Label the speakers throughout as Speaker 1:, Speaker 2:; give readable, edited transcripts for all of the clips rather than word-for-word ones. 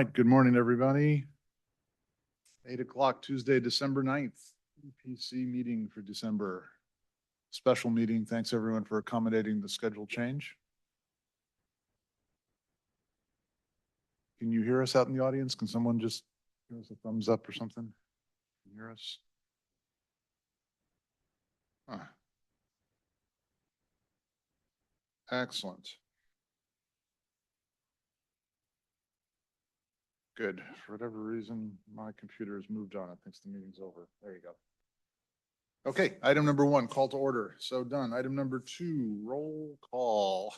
Speaker 1: right, good morning, everybody. 8 o'clock, Tuesday, December 9th, EPC meeting for December. Special meeting. Thanks everyone for accommodating the schedule change. Can you hear us out in the audience? Can someone just give us a thumbs up or something? Can you hear us? Huh. Excellent. Good. For whatever reason, my computer has moved on. It thinks the meeting's over. There you go. Okay, item number 1, call to order. So done. Item number 2, roll call.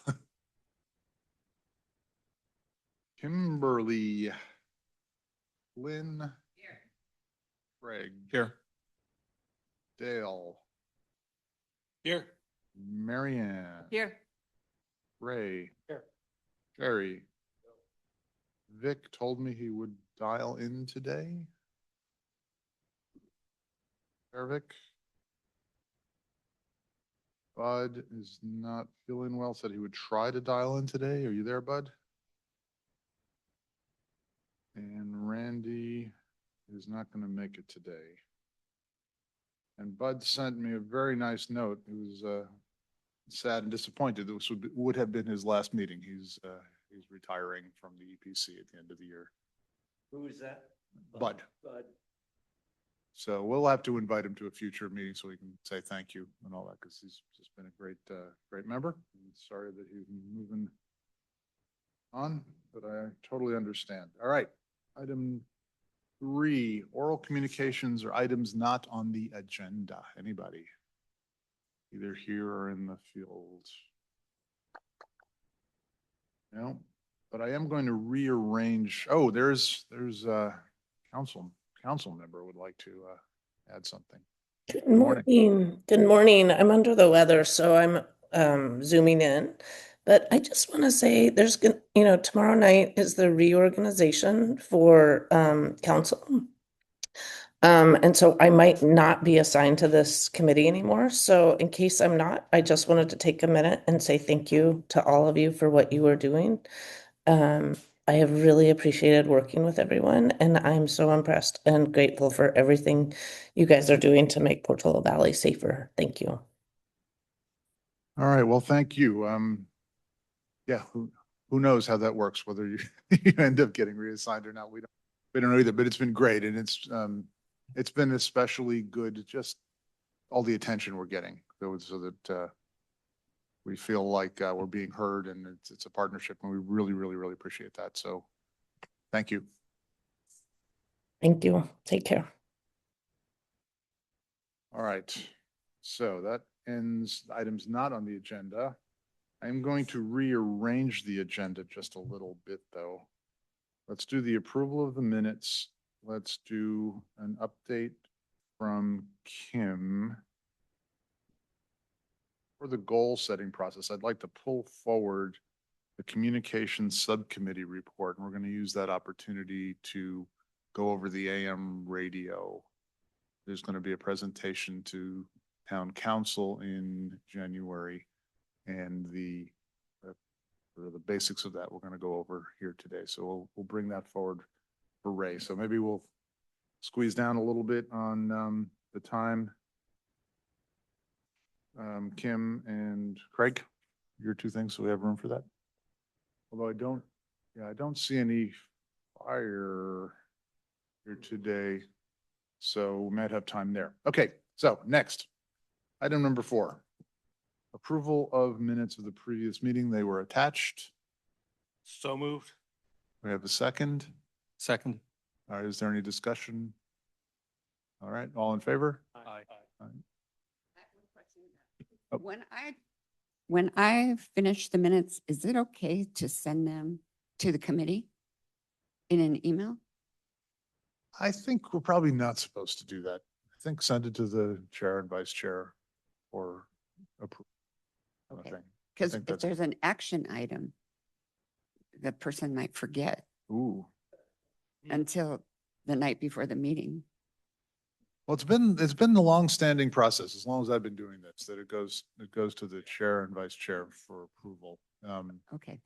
Speaker 1: Kimberly. Lynn. Here. Craig.
Speaker 2: Here.
Speaker 1: Dale.
Speaker 2: Here.
Speaker 1: Marianne.
Speaker 3: Here.
Speaker 1: Ray.
Speaker 2: Here.
Speaker 1: Jerry. Vic told me he would dial in today. There, Vic. Bud is not feeling well, said he would try to dial in today. Are you there, Bud? And Randy is not going to make it today. And Bud sent me a very nice note. He was sad and disappointed. This would have been his last meeting. He's retiring from the EPC at the end of the year.
Speaker 2: Who is that?
Speaker 1: Bud.
Speaker 2: Bud.
Speaker 1: So we'll have to invite him to a future meeting so we can say thank you and all that, because he's just been a great member. I'm sorry that he's moving on, but I totally understand. All right. Item 3, oral communications or items not on the agenda. Anybody? Either here or in the field? No, but I am going to rearrange. Oh, there's a council member would like to add something.
Speaker 3: Good morning. Good morning. I'm under the weather, so I'm zooming in. But I just want to say there's, tomorrow night is the reorganization for council. And so I might not be assigned to this committee anymore. So in case I'm not, I just wanted to take a minute and say thank you to all of you for what you are doing. I have really appreciated working with everyone, and I'm so impressed and grateful for everything you guys are doing to make Portola Valley safer. Thank you.
Speaker 1: All right, well, thank you. Yeah, who knows how that works, whether you, you end up getting reassigned or not. We don't know either, but it's been great. And it's been especially good, just all the attention we're getting so that we feel like we're being heard, and it's a partnership, and we really appreciate that. So thank you.
Speaker 3: Thank you. Take care.
Speaker 1: All right. So that ends items not on the agenda. I'm going to rearrange the agenda just a little bit, though. Let's do the approval of the minutes. Let's do an update from Kim. For the goal setting process, I'd like to pull forward the communications subcommittee report, and we're going to use that opportunity to go over the AM radio. There's going to be a presentation to town council in January, and the basics of that we're going to go over here today. So we'll bring that forward for Ray. So maybe we'll squeeze down a little bit on the time. Kim and Craig, your 2 things, so we have room for that. Although I don't see any fire here today, so we might have time there. Okay, so next, item number 4, approval of minutes of the previous meeting. They were attached.
Speaker 2: So moved.
Speaker 1: We have a second.
Speaker 2: Second.
Speaker 1: All right, is there any discussion? All right, all in favor?
Speaker 2: Aye.
Speaker 1: Oh.
Speaker 4: When I finish the minutes, is it okay to send them to the committee in an email?
Speaker 1: I think we're probably not supposed to do that. I think send it to the chair and vice chair for approval.
Speaker 4: Okay. Because if there's an action item, the person might forget until the night before the meeting.
Speaker 1: Well, it's been the long-standing process, as long as I've been doing this, that it goes to the chair and vice chair for approval.
Speaker 4: Okay.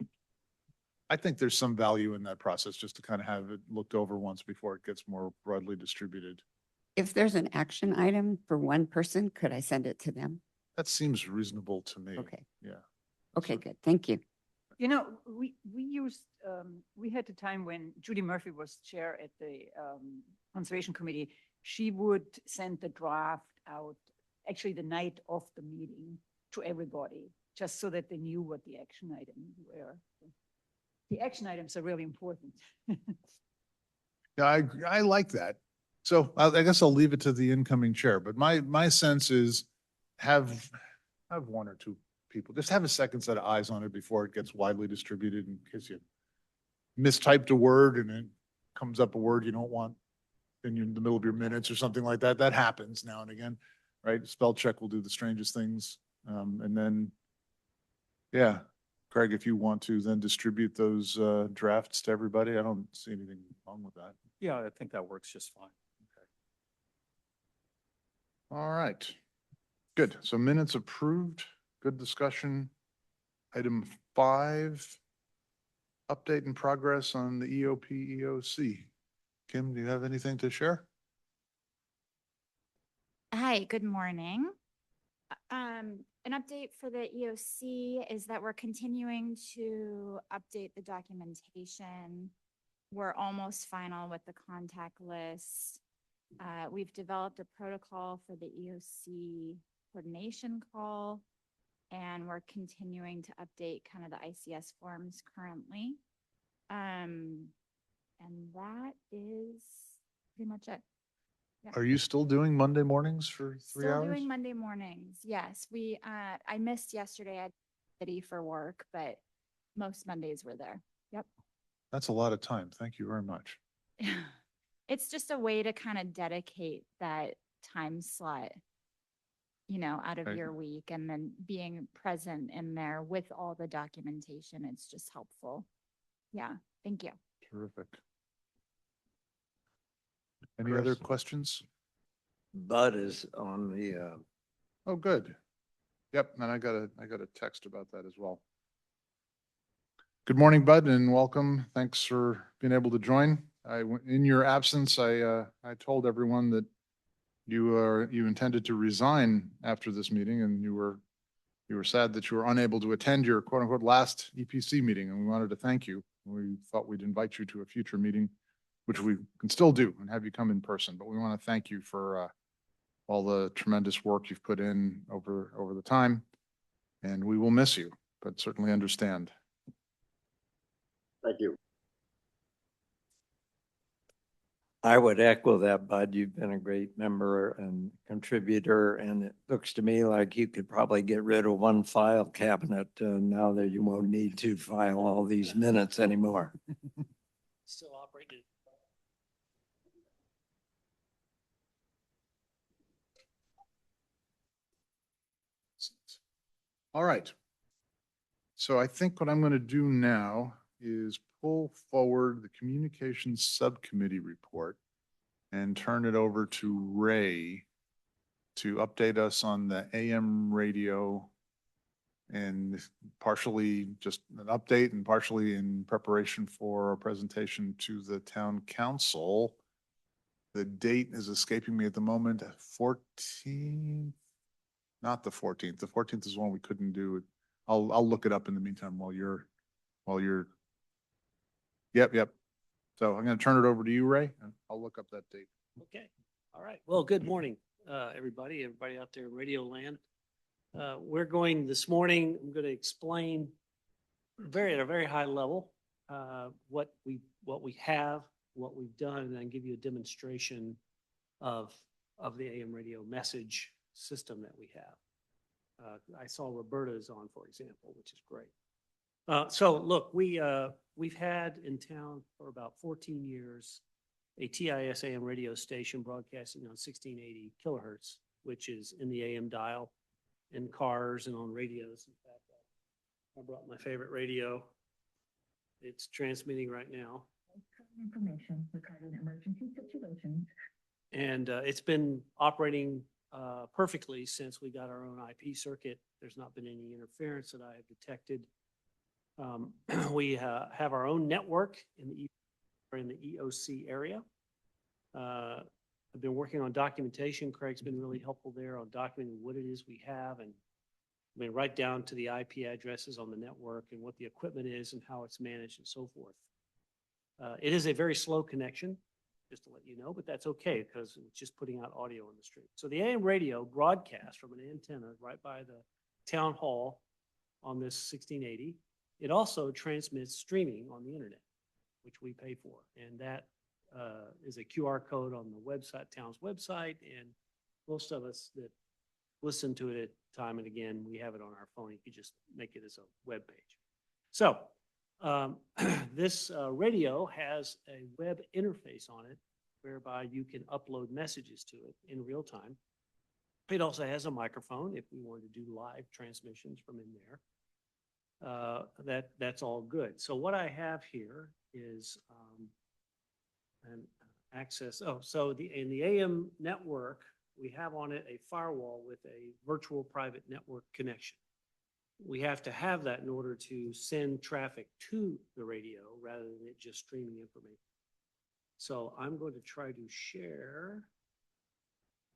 Speaker 1: I think there's some value in that process, just to kind of have it looked over once before it gets more broadly distributed.
Speaker 4: If there's an action item for one person, could I send it to them?
Speaker 1: That seems reasonable to me.
Speaker 4: Okay,
Speaker 1: Yeah.
Speaker 4: okay, good. Thank you.
Speaker 5: You know, we used, we had the time when Judy Murphy was chair at the Conservation Committee. She would send the draft out actually the night of the meeting to everybody, just so that they knew what the action items were. The action items are really important.
Speaker 1: Yeah, I like that. So I guess I'll leave it to the incoming chair, but my sense is have one or two people, just have a second set of eyes on it before it gets widely distributed in case you mistyped a word and it comes up a word you don't want in the middle of your minutes or something like that. That happens now and again, right? Spell check will do the strangest things. And then, yeah, Craig, if you want to then distribute those drafts to everybody, I don't see anything wrong with that.
Speaker 2: Yeah, I think that works just fine.
Speaker 1: All right. Good. So minutes approved. Good discussion. Item 5, update and progress on the EOP EOC. Kim, do you have anything to share?
Speaker 6: Hi, good morning. An update for the EOC is that we're continuing to update the documentation. We're almost final with the contact list. We've developed a protocol for the EOC coordination call, and we're continuing to update kind of the ICS forms currently. And that is pretty much it. Yeah.
Speaker 1: Are you still doing Monday mornings for 3
Speaker 6: Still
Speaker 1: hours?
Speaker 6: doing Monday mornings. Yes, I missed yesterday. I had city for work, but most Mondays were there. Yep.
Speaker 1: That's a lot of time. Thank you very much.
Speaker 6: It's just a way to kind of dedicate that time slot, out of
Speaker 1: Right.
Speaker 6: your week, and then being present in there with all the documentation. It's just helpful. Yeah. Thank you.
Speaker 1: Terrific. Any other
Speaker 7: Chris?
Speaker 1: questions?
Speaker 7: Bud is on the,
Speaker 1: Oh, good. Yep, and I got a text about that as well. Good morning, Bud, and welcome. Thanks for being able to join. In your absence, I told everyone that you intended to resign after this meeting, and you were sad that you were unable to attend your quote unquote last EPC meeting, and we wanted to thank you. We thought we'd invite you to a future meeting, which we can still do and have you come in person, but we want to thank you for all the tremendous work you've put in over the time. And we will miss you, but certainly understand.
Speaker 7: thank you. I would echo that, Bud. You've been a great member and contributor, and it looks to me like you could probably get rid of one file cabinet now that you won't need to file all these minutes anymore.
Speaker 2: Still operating.
Speaker 1: All right. So I think what I'm going to do now is pull forward the communications subcommittee report and turn it over to Ray to update us on the AM radio, and partially just an update and partially in preparation for a presentation to the town council. The date is escaping me at the moment, 14th, not the 14th. The 14th is one we couldn't do. I'll look it up in the meantime while you're, yep. So I'm going to turn it over to you, Ray, and I'll look up that date.
Speaker 8: Okay, all right. Well, good morning, everybody out there in Radio Land. We're going this morning, I'm going to explain at a very high level, what we have, what we've done, and then give you a demonstration of the AM radio message system that we have. I saw Roberta's on, for example, which is great. So look, we've had in town for about 14 years a TIS AM radio station broadcasting on 1680 kilohertz, which is in the AM dial, in cars and on radios. In fact, I brought my favorite radio. It's transmitting right now.
Speaker 9: Information regarding emergency situations.
Speaker 8: And it's been operating perfectly since we got our own IP circuit. There's not been any interference that I have detected. We have our own network in the EOC area. I've been working on documentation. Craig's been really helpful there on documenting what it is we have, and I mean, right down to the IP addresses on the network and what the equipment is and how it's managed and so forth. It is a very slow connection, just to let you know, but that's okay because it's just putting out audio on the street. So the AM radio broadcasts from an antenna right by the town hall on this 1680. It also transmits streaming on the internet, which we pay for. And that is a QR code on the website, town's website. And most of us that listen to it time and again, we have it on our phone. You can just make it as a web page. So this radio has a web interface on it whereby you can upload messages to it in real time. It also has a microphone if we wanted to do live transmissions from in there. That's all good. So what I have here is an access. Oh, so in the AM network, we have on it a firewall with a virtual private network connection. We have to have that in order to send traffic to the radio rather than it just streaming information. So I'm going to try to share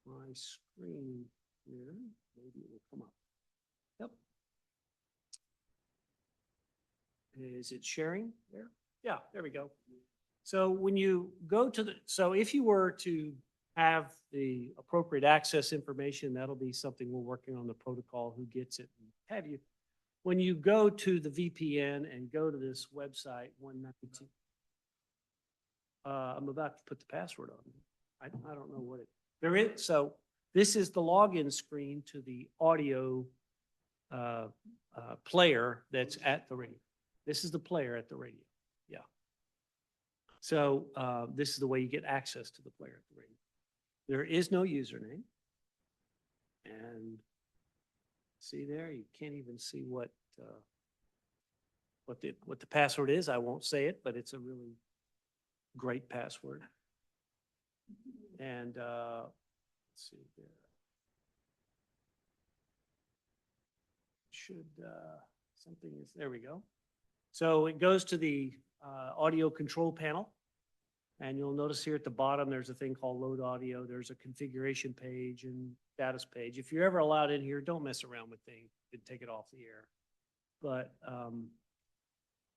Speaker 8: my screen here. Maybe it will come up. Yep. Is it sharing there? Yeah, there we go. So when you go to so if you were to have the appropriate access information, that'll be something we're working on the protocol, who gets it, and have you. When you go to the VPN and go to this website, 192, I'm about to put the password on. I don't know what it, there is. So this is the login screen to the audio player that's at the radio. This is the player at the radio. Yeah. So this is the way you get access to the player at the radio. There is no username. And see there, you can't even see what the password is. I won't say it, but it's a really great password. And let's see there. Should something is, there we go. So it goes to the audio control panel. And you'll notice here at the bottom, there's a thing called load audio. There's a configuration page and status page. If you're ever allowed in here, don't mess around with things and take it off the air. But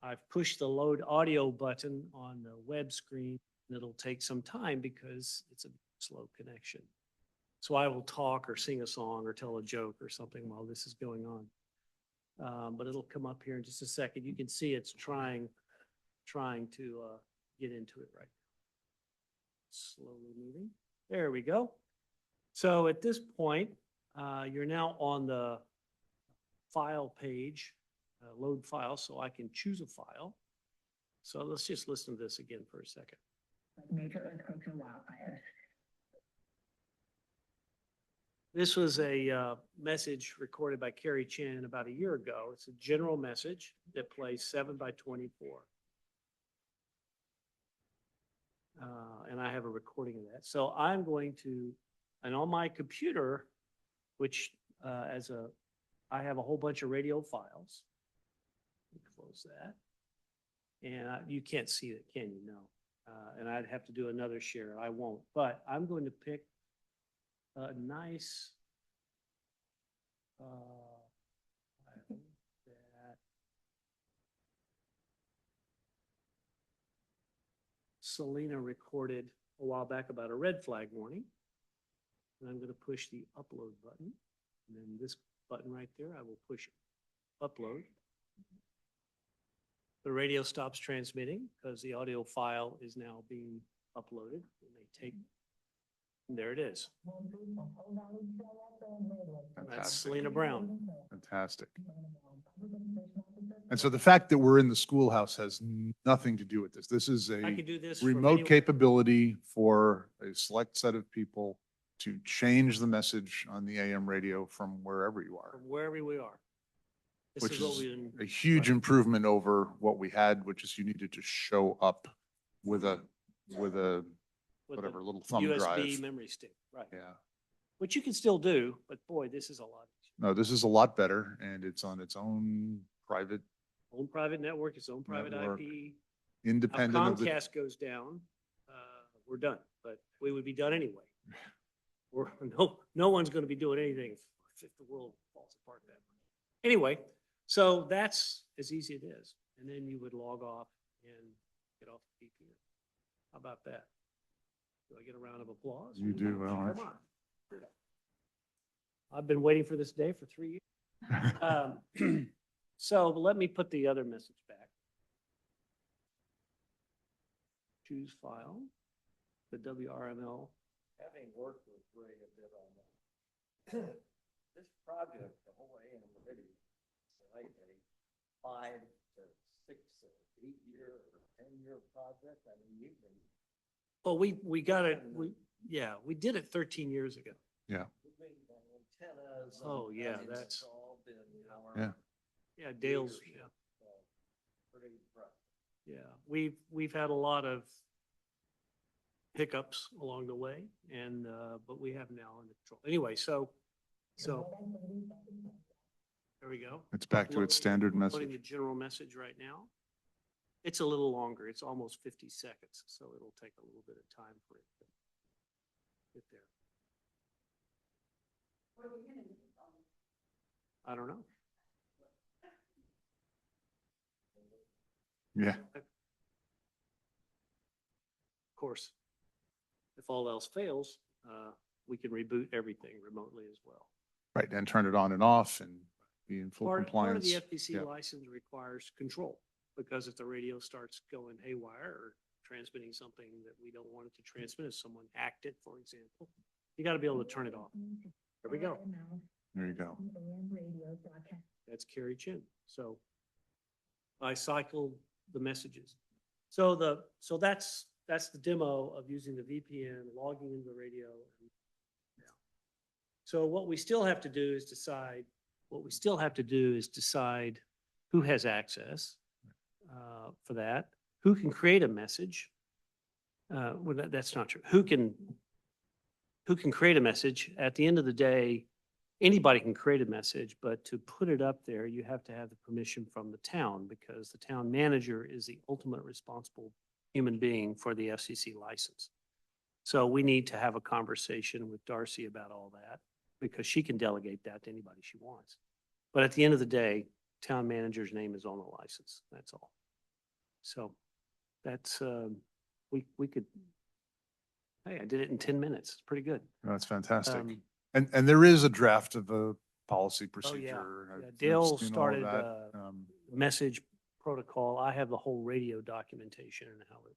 Speaker 8: I've pushed the load audio button on the web screen, and it'll take some time because it's a slow connection. So I will talk or sing a song or tell a joke or something while this is going on. But it'll come up here in just a second. You can see it's trying to get into it right now. Slowly moving. There we go. So at this point, you're now on the file page, load file, so I can choose a file. So let's just listen to this again for a second.
Speaker 9: Major earthquakes and wildfires.
Speaker 8: This was a message recorded by Carrie Chan about a year ago. It's a general message that plays 7x24. And I have a recording of that. So I'm going to, and on my computer, which I have a whole bunch of radio files. Close that. And you can't see it, can you? No. And I'd have to do another share. I won't. But I'm going to pick a nice file that Selena recorded a while back about a red flag warning. And I'm going to push the upload button. And then this button right there, I will push upload. The radio stops transmitting because the audio file is now being uploaded. And they take, and there it is. That's
Speaker 1: Fantastic.
Speaker 8: Selena Brown.
Speaker 1: Fantastic. And so the fact that we're in the schoolhouse has nothing to do with this. This is
Speaker 8: I
Speaker 1: a
Speaker 8: can do this from
Speaker 1: remote
Speaker 8: anywhere.
Speaker 1: capability for a select set of people to change the message on the AM radio from wherever you are,
Speaker 8: From wherever we are. This
Speaker 1: which
Speaker 8: what
Speaker 1: is
Speaker 8: we've been-
Speaker 1: a huge improvement over what we had, which is you needed to show up with a
Speaker 8: with the
Speaker 1: whatever little thumb
Speaker 8: USB
Speaker 1: drive.
Speaker 8: memory stick, right?
Speaker 1: Yeah.
Speaker 8: Which you can still do, but boy, this is a lot.
Speaker 1: No, this is a lot better and it's on its own private
Speaker 8: Own private network, its own private
Speaker 1: Network.
Speaker 8: IP. If
Speaker 1: Independent of the,
Speaker 8: Comcast goes down, we're done, but we would be done anyway. No one's gonna be doing anything if the world falls apart that way. Anyway, so that's as easy as it is. And then you would log off and get off the VPN. How about that? Do I get a round of applause?
Speaker 1: You do, well,
Speaker 8: Come on. I've been waiting for this day for 3 years. So let me put the other message back. Choose file, the WRML.
Speaker 7: Having worked with Ray a bit on that. This project, the whole AM radio, like a 5 to 6 or 8 year or 10-year project. I mean, you've been
Speaker 8: Well, we got it, we did it 13 years ago.
Speaker 7: moving antennas.
Speaker 8: Oh,
Speaker 7: and,
Speaker 8: yeah,
Speaker 7: I mean,
Speaker 8: that's-
Speaker 7: it's all been our
Speaker 1: Yeah.
Speaker 8: Yeah, Dale's, yeah.
Speaker 7: leadership, so pretty impressive.
Speaker 8: Yeah, we've had a lot of hiccups along the way and, but we have now under control. Anyway, so there we go.
Speaker 1: it's back to its standard
Speaker 8: We're Putting
Speaker 1: message.
Speaker 8: the general message right now. It's a little longer. It's almost 50 seconds, so it'll take a little bit of time for it to get there. I don't know.
Speaker 1: Yeah,
Speaker 8: Of course, if all else fails, we can reboot everything remotely as well.
Speaker 1: right, and turn it on and off and be in full
Speaker 8: Part of
Speaker 1: compliance.
Speaker 8: the FCC
Speaker 1: Yeah.
Speaker 8: license requires control, because if the radio starts going haywire or transmitting something that we don't want it to transmit, if someone hacked it, for example, you got to be able to turn it off. There we go.
Speaker 1: There you go.
Speaker 8: That's Carrie Chin. So I cycled the messages. So that's the demo of using the VPN, logging into the radio. Yeah. So what we still have to do is decide who has access for that, who can create a message. Well, that's not true. Who can create a message? At the end of the day, anybody can create a message, but to put it up there, you have to have the permission from the town, because the town manager is the ultimate responsible human being for the FCC license. So we need to have a conversation with Darcy about all that, because she can delegate that to anybody she wants. But at the end of the day, town manager's name is on the license. That's all. So that's, we could, hey, I did it in 10 minutes. It's pretty good.
Speaker 1: That's fantastic.
Speaker 8: Um,
Speaker 1: And there is a draft of a policy
Speaker 8: Oh, yeah.
Speaker 1: procedure.
Speaker 8: Yeah,
Speaker 1: I've
Speaker 8: Dale
Speaker 1: seen all of
Speaker 8: started,
Speaker 1: that.
Speaker 8: message protocol. I have the whole radio documentation and how it,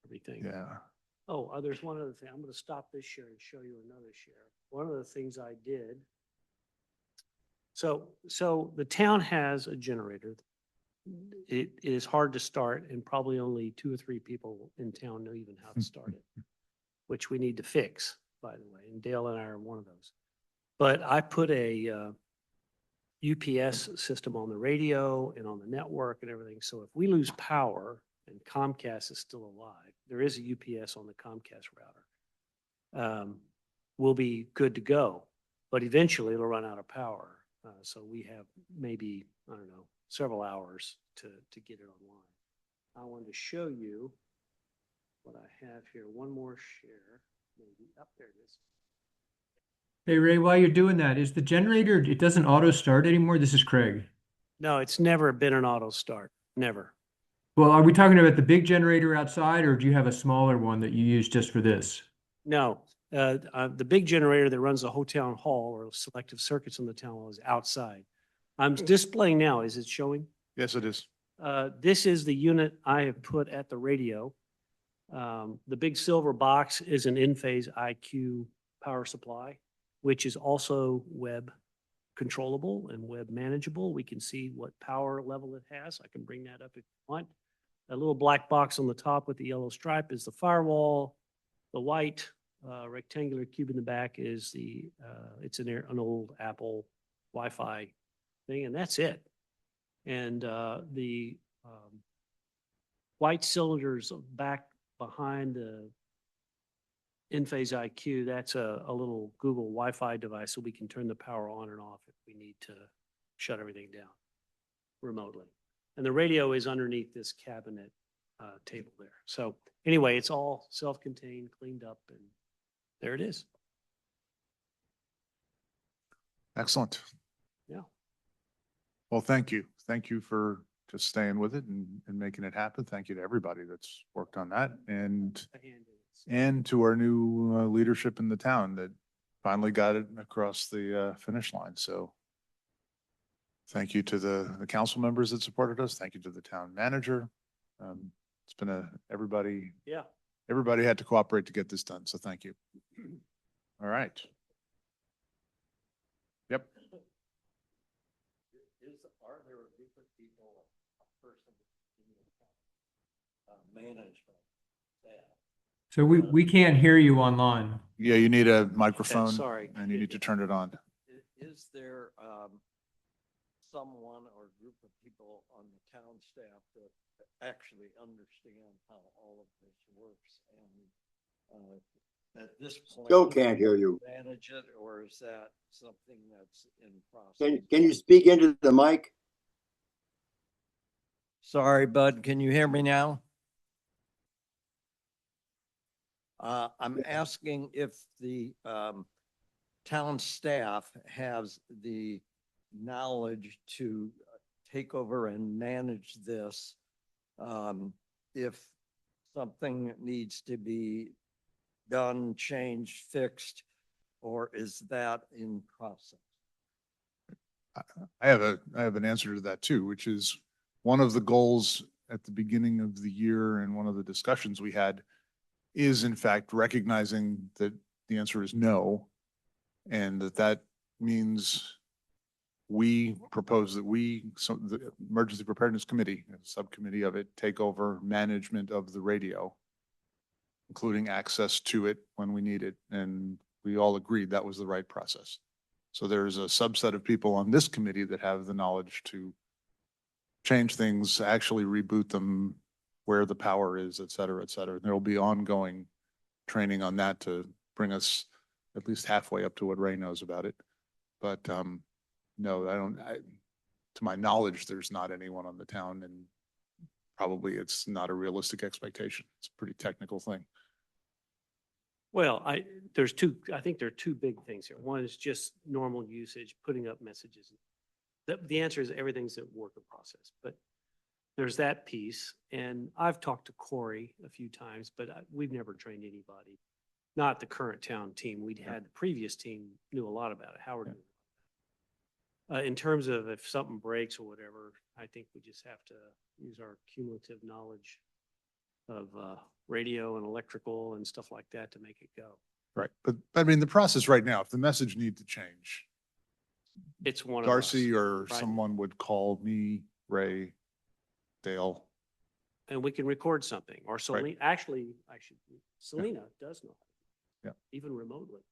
Speaker 8: everything.
Speaker 1: Yeah,
Speaker 8: Oh, there's one other thing. I'm going to stop this share and show you another share. One of the things I did. So the town has a generator. It is hard to start, and probably only 2 or 3 people in town know even how to start it, which we need to fix, by the way. And Dale and I are one of those. But I put a UPS system on the radio and on the network and everything. So if we lose power and Comcast is still alive, there is a UPS on the Comcast router. We'll be good to go, but eventually it'll run out of power. So we have maybe, I don't know, several hours to get it online. I wanted to show you what I have here. One more share, maybe up there it is.
Speaker 10: Hey Ray, while you're doing that, is the generator, it doesn't auto start anymore? This is Craig.
Speaker 8: No, it's never been an auto start, never.
Speaker 10: Well, are we talking about the big generator outside, or do you have a smaller one that you use just for this?
Speaker 8: No, the big generator that runs the whole town hall or selective circuits in the town hall is outside. I'm displaying now. Is it showing?
Speaker 1: yes, it is.
Speaker 8: This is the unit I have put at the radio. The big silver box is an in-phase IQ power supply, which is also web controllable and web manageable. We can see what power level it has. I can bring that up if you want. That little black box on the top with the yellow stripe is the firewall. The white rectangular cube in the back is it's an old Apple Wi-Fi thing, and that's it. And the white cylinders back behind the in-phase IQ, that's a little Google Wi-Fi device, so we can turn the power on and off if we need to shut everything down remotely. And the radio is underneath this cabinet table there. So anyway, it's all self-contained, cleaned up, and there it is.
Speaker 1: Excellent.
Speaker 8: Yeah.
Speaker 1: Well, thank you. Thank you for just staying with it and making it happen. Thank you to everybody that's worked on that and to our new leadership in the town that finally got it across the finish line. So thank you to the council members that supported us. Thank you to the town manager. It's been everybody had to cooperate to get this done. So thank you. All right. Yep.
Speaker 7: Are there a group of people, a person, management, staff?
Speaker 10: So we can't hear you online.
Speaker 1: Yeah, you need a microphone.
Speaker 8: sorry.
Speaker 1: And you need to turn it on.
Speaker 7: Is there someone or group of people on the town staff that actually understand how all of this works and at this point?
Speaker 11: Still can't hear you.
Speaker 7: Manage it, or is that something that's in process?
Speaker 11: Can you speak into the mic?
Speaker 7: Sorry, Bud, can you hear me now? I'm asking if the town staff has the knowledge to take over and manage this. If something needs to be done, changed, fixed, or is that in process?
Speaker 1: I have an answer to that too, which is one of the goals at the beginning of the year and one of the discussions we had is in fact recognizing that the answer is no. And that means we propose that the Emergency Preparedness Committee, a subcommittee of it, take over management of the radio, including access to it when we need it. And we all agreed that was the right process. So there's a subset of people on this committee that have the knowledge to change things, actually reboot them where the power is, et cetera, et cetera. There will be ongoing training on that to bring us at least halfway up to what Ray knows about it. But no, to my knowledge, there's not anyone on the town, and probably it's not a realistic expectation. It's a pretty technical thing.
Speaker 8: Well, I think there are two big things here. One is just normal usage, putting up messages. The answer is everything's a work in process, but there's that piece. And I've talked to Corey a few times, but we've never trained anybody. Not the current town team. We'd had the previous team knew a lot about it. Howard knew. In terms of if something breaks or whatever, I think we just have to use our cumulative knowledge of radio and electrical and stuff like that to make it go.
Speaker 1: Right. But I mean, the process right now, if the message needs to change,
Speaker 8: It's one of
Speaker 1: Darcy
Speaker 8: us.
Speaker 1: or
Speaker 8: right?
Speaker 1: someone would call me, Ray, Dale.
Speaker 8: And we can record something, or Selena, actually, Selena does know.
Speaker 1: Yeah.
Speaker 8: Even remotely.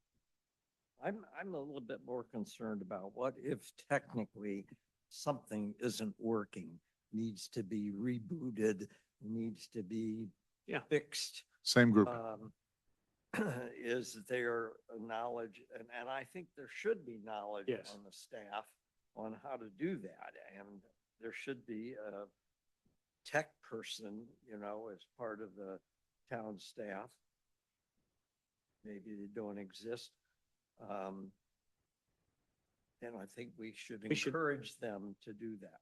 Speaker 7: I'm a little bit more concerned about what if technically something isn't working, needs to be rebooted, needs to be fixed.
Speaker 1: Same group.
Speaker 7: Is there a knowledge, and I think there should be knowledge
Speaker 8: Yes.
Speaker 7: on the staff on how to do that. And there should be a tech person, as part of the town staff. Maybe they don't exist. And I think we should encourage them to do that.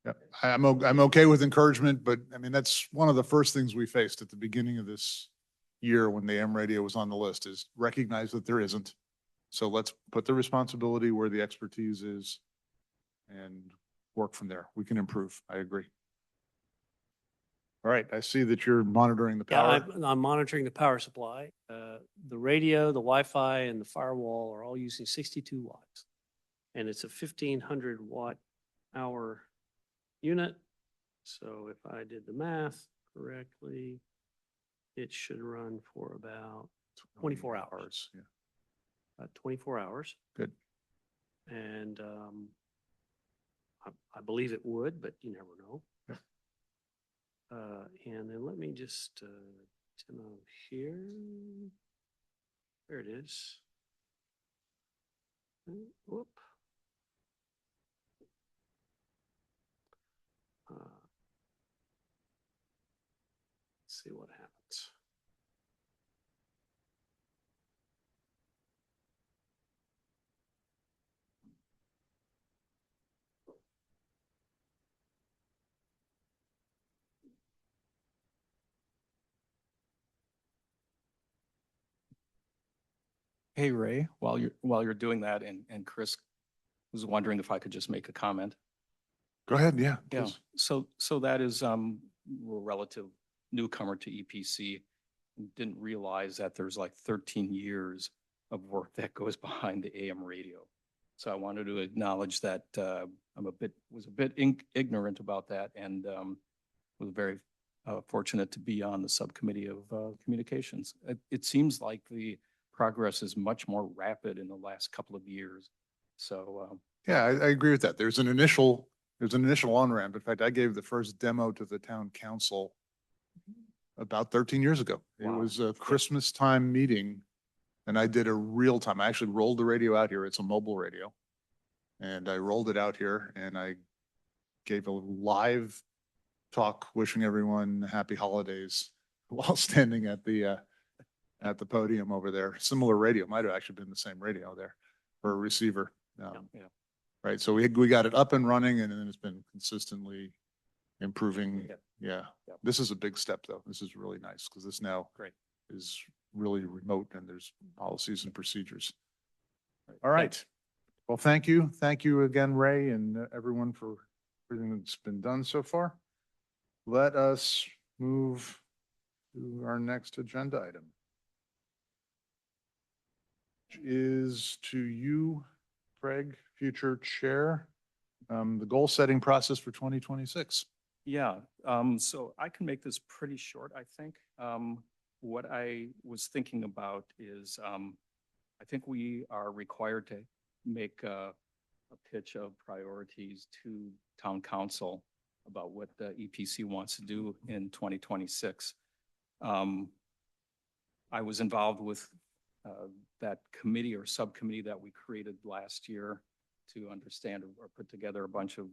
Speaker 1: Yeah, I'm okay with encouragement, but I mean, that's one of the first things we faced at the beginning of this year when the AM radio was on the list is recognize that there isn't. So let's put the responsibility where the expertise is and work from there. We can improve. I agree. All right. I see that you're monitoring the
Speaker 8: Yeah,
Speaker 1: power.
Speaker 8: I'm monitoring the power supply. The radio, the Wi-Fi, and the firewall are all using 62 watts. And it's a 1,500 watt hour unit. So if I did the math correctly, it should run for about 24 hours.
Speaker 1: Yeah.
Speaker 8: About 24 hours.
Speaker 1: Good.
Speaker 8: And I believe it would, but you never know.
Speaker 1: Yeah.
Speaker 8: And then let me just demo here. There it is. Whoop. see what happens.
Speaker 2: Hey, Ray, while you're doing that, and Chris was wondering if I could just make a comment.
Speaker 1: Go ahead, yeah,
Speaker 2: Yeah,
Speaker 1: please.
Speaker 2: so that is, we're a relative newcomer to EPC. Didn't realize that there's like 13 years of work that goes behind the AM radio. So I wanted to acknowledge that, was a bit ignorant about that, and, was very, fortunate to be on the subcommittee of, communications. It seems like the progress is much more rapid in the last couple of years. So,
Speaker 1: Yeah, I agree with that. There's an initial on-ramp. In fact, I gave the first demo to the town council about 13 years ago. It
Speaker 2: Wow.
Speaker 1: was a Christmas time meeting and I did a real time. I actually rolled the radio out here. It's a mobile radio. And I rolled it out here and I gave a live talk wishing everyone happy holidays while standing at the podium over there. Similar radio, might have actually been the same radio there for a receiver.
Speaker 2: yeah.
Speaker 1: Right, so we got it up and running and then it's been consistently improving.
Speaker 2: Yeah.
Speaker 1: Yeah,
Speaker 2: Yeah.
Speaker 1: this is a big step though. This is really nice because this now
Speaker 2: Great.
Speaker 1: is really remote and there's policies and procedures.
Speaker 2: Right.
Speaker 1: All right. Well, thank you. Thank you again, Ray, and everyone for everything that's been done so far. Let us move to our next agenda item, which is to you, Craig, future chair, the goal setting process for 2026.
Speaker 2: Yeah, so I can make this pretty short, I think. What I was thinking about is, I think we are required to make a pitch of priorities to town council about what the EPC wants to do in 2026. I was involved with that committee or subcommittee that we created last year to understand or put together a bunch of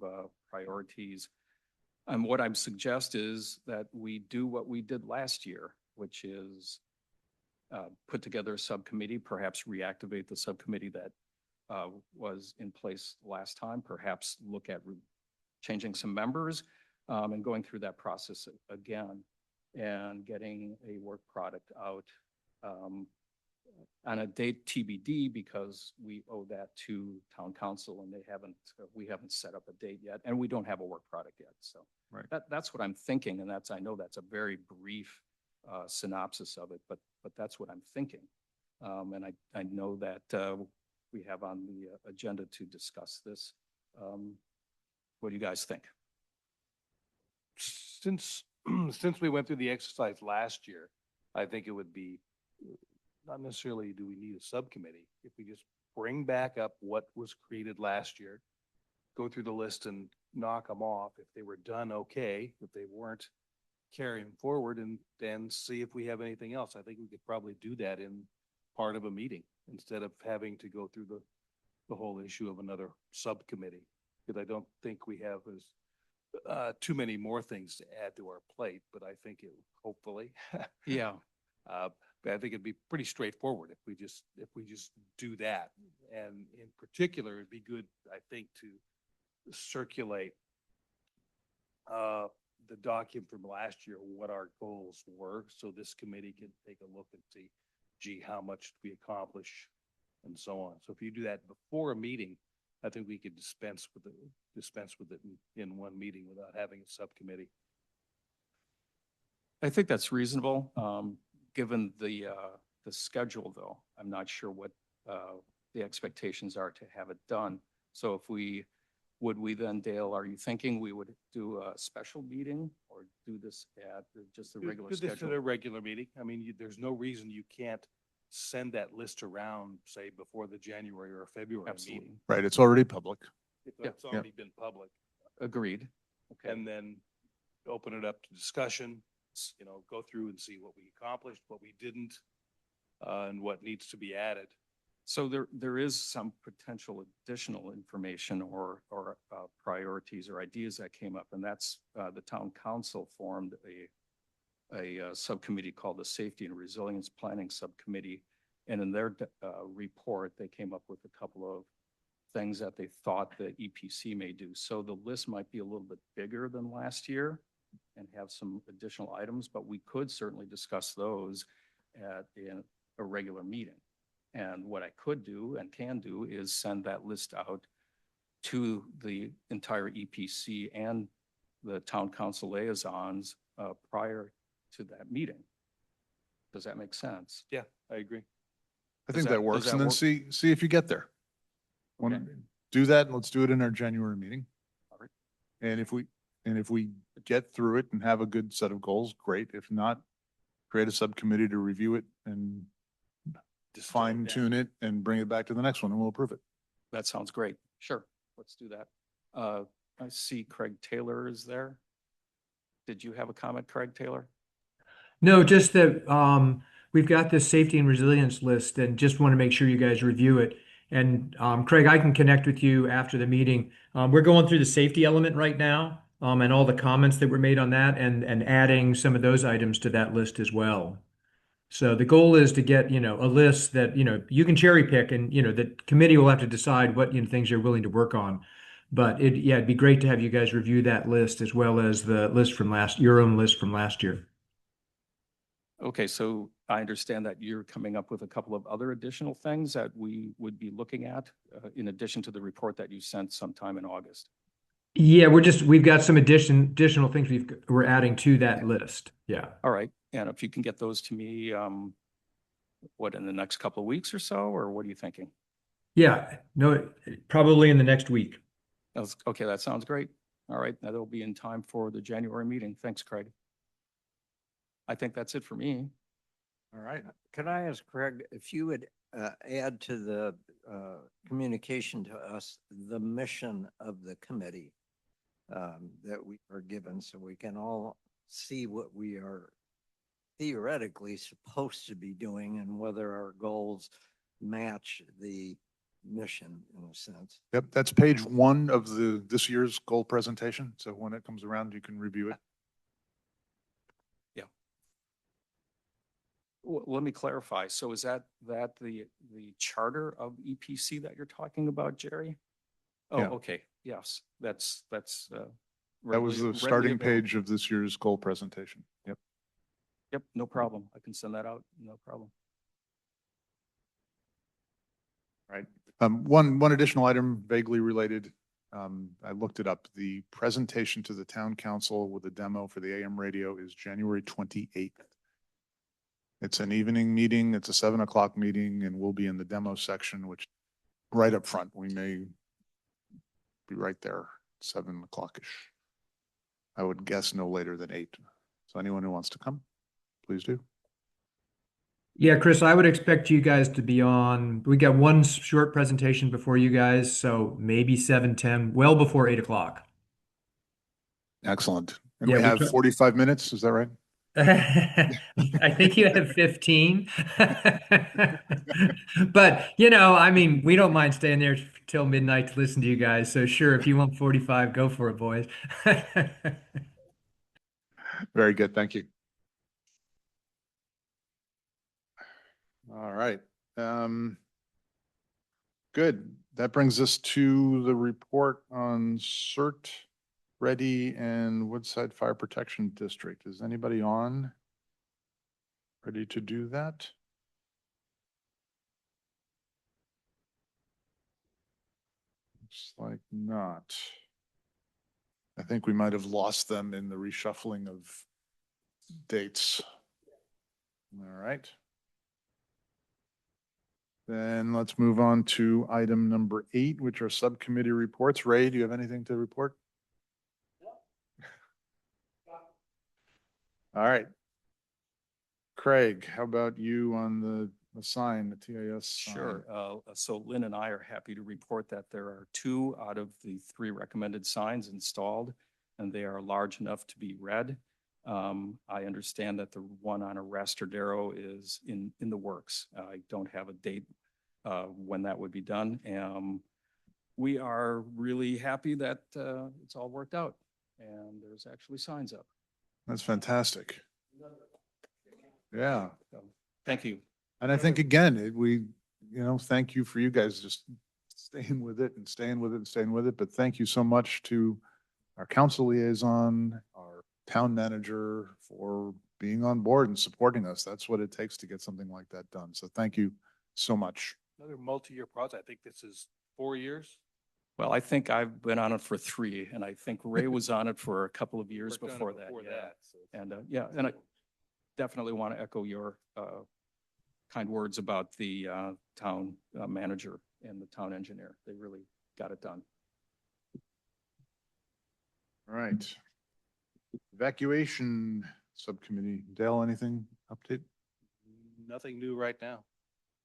Speaker 2: priorities. And what I suggest is that we do what we did last year, which is put together a subcommittee, perhaps reactivate the subcommittee that was in place last time, perhaps look at changing some members and going through that process again and getting a work product out on a date TBD because we owe that to town council and we haven't set up a date yet and we don't have a work product yet. So
Speaker 1: Right.
Speaker 2: That's what I'm thinking. And I know that's a very brief synopsis of it, but that's what I'm thinking. And I know that we have on the agenda to discuss this. What do you guys think?
Speaker 12: Since we went through the exercise last year, I think it would be not necessarily do we need a subcommittee. If we just bring back up what was created last year, go through the list and knock them off. If they were done, okay. If they weren't, carry them forward and then see if we have anything else. I think we could probably do that in part of a meeting instead of having to go through the whole issue of another subcommittee. Because I don't think we have too many more things to add to our plate, but I think it hopefully.
Speaker 2: Yeah.
Speaker 12: But I think it'd be pretty straightforward if we just do that. And in particular, it'd be good, I think, to circulate the document from last year, what our goals were, so this committee can take a look and see, gee, how much did we accomplish and so on. So if you do that before a meeting, I think we could dispense with it in one meeting without having a subcommittee.
Speaker 2: I think that's reasonable. Given the schedule though, I'm not sure what the expectations are to have it done. So would we then, Dale, are you thinking we would do a special meeting or do this at just the regular
Speaker 12: Do this at
Speaker 2: schedule?
Speaker 12: a regular meeting. I mean, there's no reason you can't send that list around, say, before the January or February
Speaker 2: Absolutely.
Speaker 12: meeting.
Speaker 1: Right, it's already public.
Speaker 12: It's already been public.
Speaker 2: Agreed. Okay.
Speaker 12: And then open it up to discussion, go through and see what we accomplished, what we didn't, and what needs to be added.
Speaker 2: So there is some potential additional information or priorities or ideas that came up, and that's the town council formed a subcommittee called the Safety and Resilience Planning Subcommittee. And in their report, they came up with a couple of things that they thought the EPC may do. So the list might be a little bit bigger than last year and have some additional items, but we could certainly discuss those at a regular meeting. And what I could do and can do is send that list out to the entire EPC and the town council liaisons prior to that meeting. Does that make sense?
Speaker 12: Yeah, I agree.
Speaker 1: I
Speaker 2: Does
Speaker 1: think
Speaker 2: that-
Speaker 1: that
Speaker 2: does
Speaker 1: works.
Speaker 2: that
Speaker 1: And then
Speaker 2: work?
Speaker 1: see if you get there.
Speaker 2: Okay.
Speaker 1: Do that and let's do it in our January meeting.
Speaker 2: All right.
Speaker 1: And if we get through it and have a good set of goals, great. If not, create a subcommittee to review it and
Speaker 8: Distill it
Speaker 1: fine
Speaker 8: down.
Speaker 1: tune it and bring it back to the next one and we'll approve it.
Speaker 2: That sounds great. Sure, let's do that. I see Craig Taylor is there. Did you have a comment, Craig Taylor?
Speaker 10: No, just that we've got this safety and resilience list and just want to make sure you guys review it. And Craig, I can connect with you after the meeting. We're going through the safety element right now and all the comments that were made on that and adding some of those items to that list as well. So the goal is to get, a list that, you can cherry pick and, the committee will have to decide what, things you're willing to work on. But it'd be great to have you guys review that list as well as the list from your own list from last year.
Speaker 2: Okay, so I understand that you're coming up with a couple of other additional things that we would be looking at in addition to the report that you sent sometime in August.
Speaker 10: Yeah, we've got some additional things we're adding to that list. Yeah.
Speaker 2: All right, and if you can get those to me, what, in the next couple of weeks or so, or what are you thinking?
Speaker 10: Yeah, no, probably in the next week.
Speaker 2: Okay, that sounds great. All right, that'll be in time for the January meeting. Thanks, Craig. I think that's it for me.
Speaker 7: All right. Could I ask Craig if you would add to the communication to us the mission of the committee that we are given so we can all see what we are theoretically supposed to be doing and whether our goals match the mission in a sense.
Speaker 1: Yep, that's page 1 of this year's goal presentation. So when it comes around, you can review it.
Speaker 2: Well, let me clarify. So is that the charter of EPC that you're talking about, Jerry? Oh,
Speaker 1: Yeah.
Speaker 2: okay. Yes, that's
Speaker 1: That was
Speaker 2: readily-
Speaker 1: the
Speaker 2: readily
Speaker 1: starting
Speaker 2: available.
Speaker 1: page of this year's goal presentation. Yep.
Speaker 2: Yep, no problem. I can send that out. No problem.
Speaker 1: Right. One additional item vaguely related. I looked it up. The presentation to the town council with a demo for the AM radio is January 28th. It's an evening meeting. It's a 7 o'clock meeting and we'll be in the demo section, which right up front, we may be right there, 7 o'clock-ish. I would guess no later than 8. So anyone who wants to come, please do.
Speaker 10: Yeah, Chris, I would expect you guys to be on. We got one short presentation before you guys, so maybe 7:10, well before 8 o'clock.
Speaker 1: Excellent. And
Speaker 10: Yeah,
Speaker 1: we
Speaker 10: we
Speaker 1: have
Speaker 10: try-
Speaker 1: 45 minutes, is that right?
Speaker 10: I think you have 15. But, we don't mind staying there till midnight to listen to you guys. So sure, if you want 45, go for it, boys.
Speaker 1: Very good. Thank you. All right. Good. That brings us to the report on CERT, Ready, and Woodside Fire Protection District. Is anybody on? Ready to do that? Looks like not. I think we might have lost them in the reshuffling of dates. All right. Then let's move on to item number 8, which are subcommittee reports. Ray, do you have anything to report? All right. Craig, how about you on the sign, the TIS sign?
Speaker 2: Sure. So Lynn and I are happy to report that there are 2 out of the 3 recommended signs installed, and they are large enough to be read. I understand that the one on Arrestadero is in the works. I don't have a date when that would be done. We are really happy that it's all worked out, and there's actually signs up.
Speaker 1: That's fantastic. Yeah.
Speaker 2: Thank you.
Speaker 1: And I think again, thank you for you guys just staying with it and staying with it and staying with it. But thank you so much to our council liaison, our town manager for being on board and supporting us. That's what it takes to get something like that done. So thank you so much.
Speaker 12: Another multi-year project. I think this is 4 years.
Speaker 2: Well, I think I've been on it for 3, and I think Ray was on it for a couple of years
Speaker 12: Worked on it
Speaker 2: before that.
Speaker 12: before
Speaker 2: Yeah.
Speaker 12: that, so it's-
Speaker 2: And and I definitely want to echo your kind words about the town manager and the town engineer. They really got it done.
Speaker 1: All right. Evacuation subcommittee. Dale, anything update?
Speaker 12: Nothing new right now.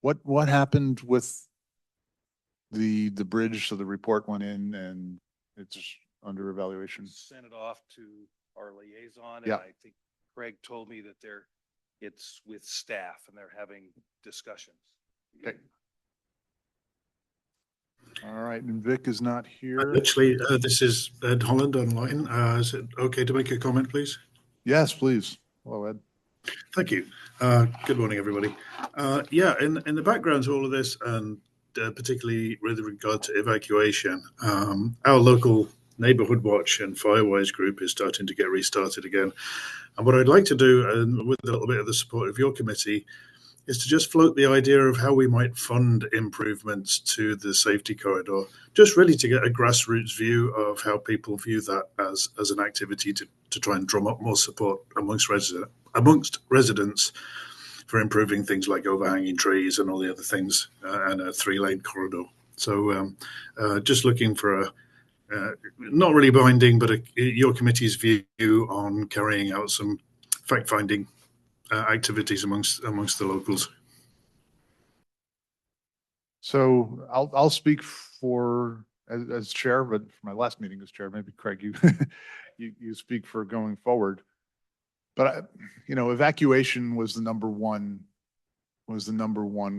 Speaker 1: What happened with the bridge? So the report went in and it's under evaluation.
Speaker 12: Sent it off to our liaison, and
Speaker 1: Yeah.
Speaker 12: I think Craig told me that it's with staff and they're having discussions.
Speaker 1: Okay. All right, and Vic is not here.
Speaker 13: Actually, this is Ed Holland online. Is it okay to make a comment, please?
Speaker 1: Yes, please. Hello, Ed.
Speaker 13: Thank you. Good morning, everybody. Yeah, in the background to all of this, and particularly with regard to evacuation, our local neighborhood watch and Firewise group is starting to get restarted again. And what I'd like to do, and with a little bit of the support of your committee, is to just float the idea of how we might fund improvements to the safety corridor, just really to get a grassroots view of how people view that as an activity to try and drum up more support amongst residents for improving things like overhanging trees and all the other things, and a 3-lane corridor. So just looking for a not really binding, but your committee's view on carrying out some fact-finding activities amongst the locals.
Speaker 1: So I'll speak for as chair, but for my last meeting as chair, maybe Craig, you you speak for going forward. But evacuation was the number one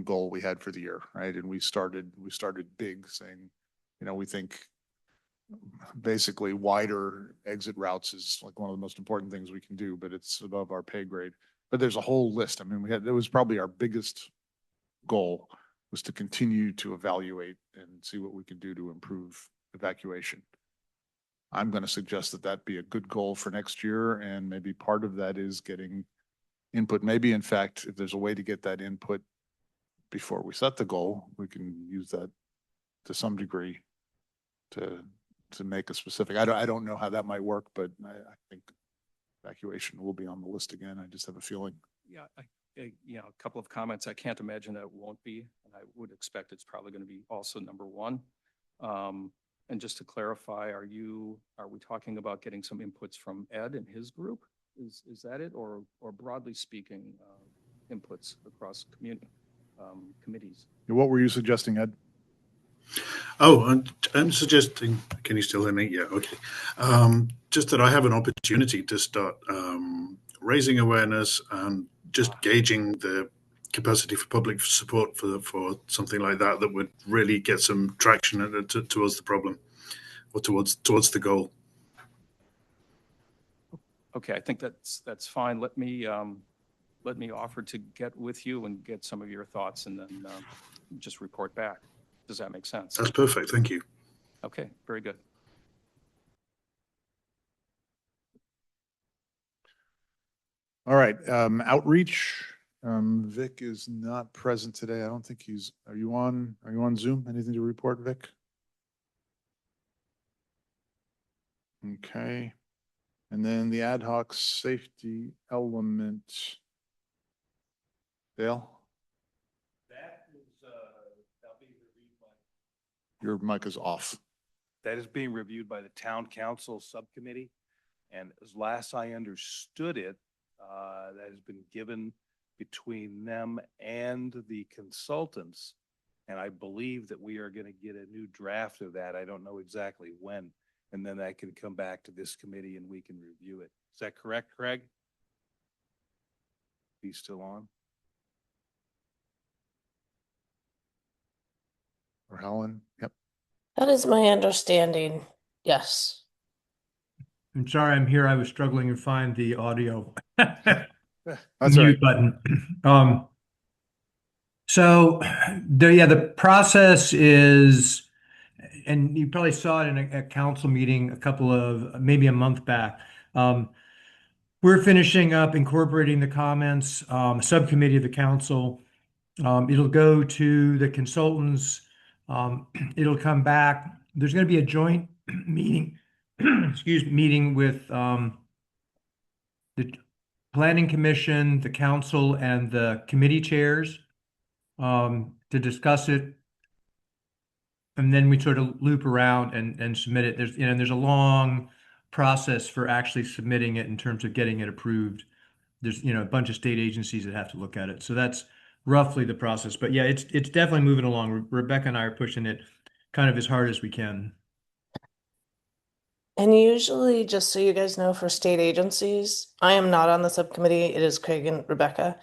Speaker 1: goal we had for the year, right? And we started big, saying, we think basically wider exit routes is like one of the most important things we can do, but it's above our pay grade. But there's a whole list. I mean, that was probably our biggest goal, was to continue to evaluate and see what we can do to improve evacuation. I'm going to suggest that be a good goal for next year, and maybe part of that is getting input. Maybe, in fact, if there's a way to get that input before we set the goal, we can use that to some degree to make a specific. I don't know how that might work, but I think evacuation will be on the list again. I just have a feeling.
Speaker 2: Yeah, a couple of comments. I can't imagine that it won't be, and I would expect it's probably going to be also number one. And just to clarify, are we talking about getting some inputs from Ed and his group? Is that it, or broadly speaking, inputs across committees?
Speaker 1: What were you suggesting, Ed?
Speaker 13: Oh, I'm suggesting, can you still hear me? Yeah, okay. Just that I have an opportunity to start raising awareness and just gauging the capacity for public support for something like that would really get some traction towards the problem, or towards the goal.
Speaker 2: Okay, I think that's fine. Let me offer to get with you and get some of your thoughts, and then just report back. Does that make sense?
Speaker 13: That's perfect. Thank you.
Speaker 2: Okay, very good.
Speaker 1: All right, outreach. Vic is not present today. I don't think he's, are you on Zoom? Anything to report, Vic? Okay. And then the ad hoc safety element. Dale?
Speaker 12: That is, that'll be reviewed by.
Speaker 1: Your mic is off.
Speaker 12: That is being reviewed by the town council subcommittee. And as last I understood it, that has been given between them and the consultants. And I believe that we are going to get a new draft of that. I don't know exactly when. And then that can come back to this committee and we can review it. Is that correct, Craig? He's still on?
Speaker 1: Or Helen? Yep.
Speaker 3: That is my understanding. Yes.
Speaker 10: I'm sorry I'm here. I was struggling to find the audio.
Speaker 1: That's all right.
Speaker 10: mute button. So the process is, and you probably saw it in a council meeting a couple of, maybe a month back. We're finishing up incorporating the comments, subcommittee of the council. It'll go to the consultants. It'll come back. There's going to be a joint meeting, meeting with the planning commission, the council, and the committee chairs to discuss it. And then we sort of loop around and submit it. There's a long process for actually submitting it in terms of getting it approved. There's, a bunch of state agencies that have to look at it. So that's roughly the process. But yeah, it's definitely moving along. Rebecca and I are pushing it kind of as hard as we can.
Speaker 3: And usually, just so you guys know, for state agencies, I am not on the subcommittee. It is Craig and Rebecca.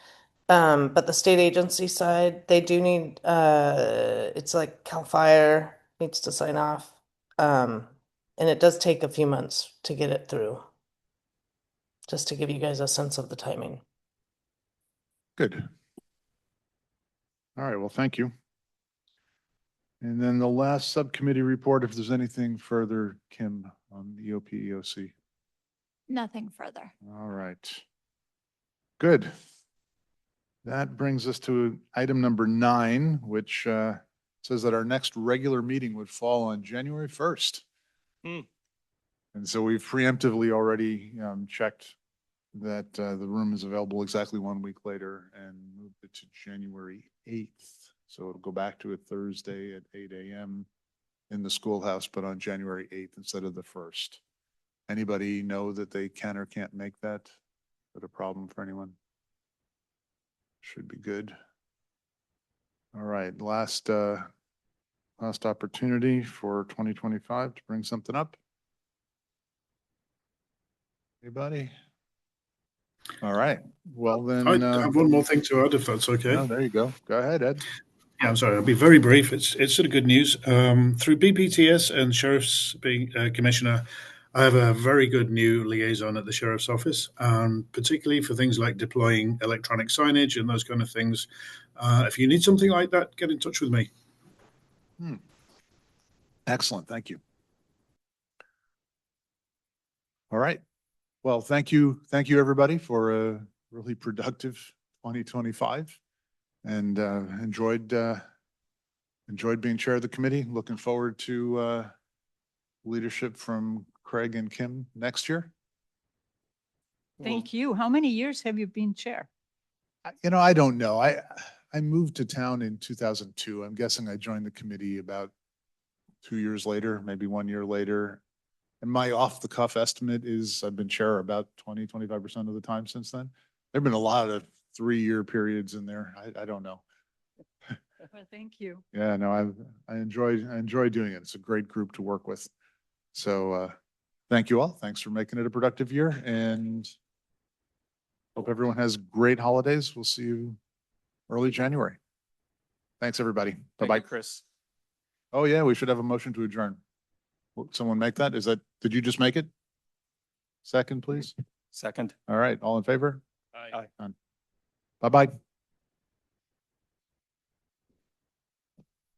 Speaker 3: But the state agency side, they do need, it's like CAL FIRE needs to sign off. And it does take a few months to get it through. Just to give you guys a sense of the timing.
Speaker 1: Good. All right, well, thank you. And then the last subcommittee report, if there's anything further, Kim, on the EOP, EOC.
Speaker 6: Nothing further.
Speaker 1: All right. Good. That brings us to item number 9, which says that our next regular meeting would fall on January 1st. And so we've preemptively already checked that the room is available exactly 1 week later and moved it to January 8th. So it'll go back to a Thursday at 8 a.m. in the schoolhouse, but on January 8th instead of the 1st. Anybody know that they can or can't make that? Is that a problem for anyone? Should be good. All right, last opportunity for 2025 to bring something up. Anybody? All right, well then.
Speaker 13: I have one more thing to add, if that's okay.
Speaker 1: No, there you go. Go ahead, Ed.
Speaker 13: Yeah, I'm sorry. I'll be very brief. It's sort of good news. Through BPTS and Sheriff's being Commissioner, I have a very good new liaison at the Sheriff's Office, particularly for things like deploying electronic signage and those kind of things. If you need something like that, get in touch with me.
Speaker 1: Excellent, thank you. All right. Well, thank you, everybody, for a really productive 2025, and enjoyed being chair of the committee. Looking forward to leadership from Craig and Kim next year.
Speaker 5: Thank you. How many years have you been chair?
Speaker 1: I don't know. I moved to town in 2002. I'm guessing I joined the committee about 2 years later, maybe 1 year later. And my off the cuff estimate is I've been chair about 20-25% of the time since then. There've been a lot of 3-year periods in there. I don't know.
Speaker 5: Well, thank you.
Speaker 1: Yeah, no, I enjoy doing it. It's a great group to work with. So thank you all. Thanks for making it a productive year, and hope everyone has great holidays. We'll see you early January. Thanks, everybody. Bye-bye.
Speaker 2: Chris.
Speaker 1: Oh, yeah, we should have a motion to adjourn. Will someone make that? Did you just make it? Second, please.
Speaker 2: Second.
Speaker 1: All right, all in favor?
Speaker 2: Aye.
Speaker 1: Bye-bye.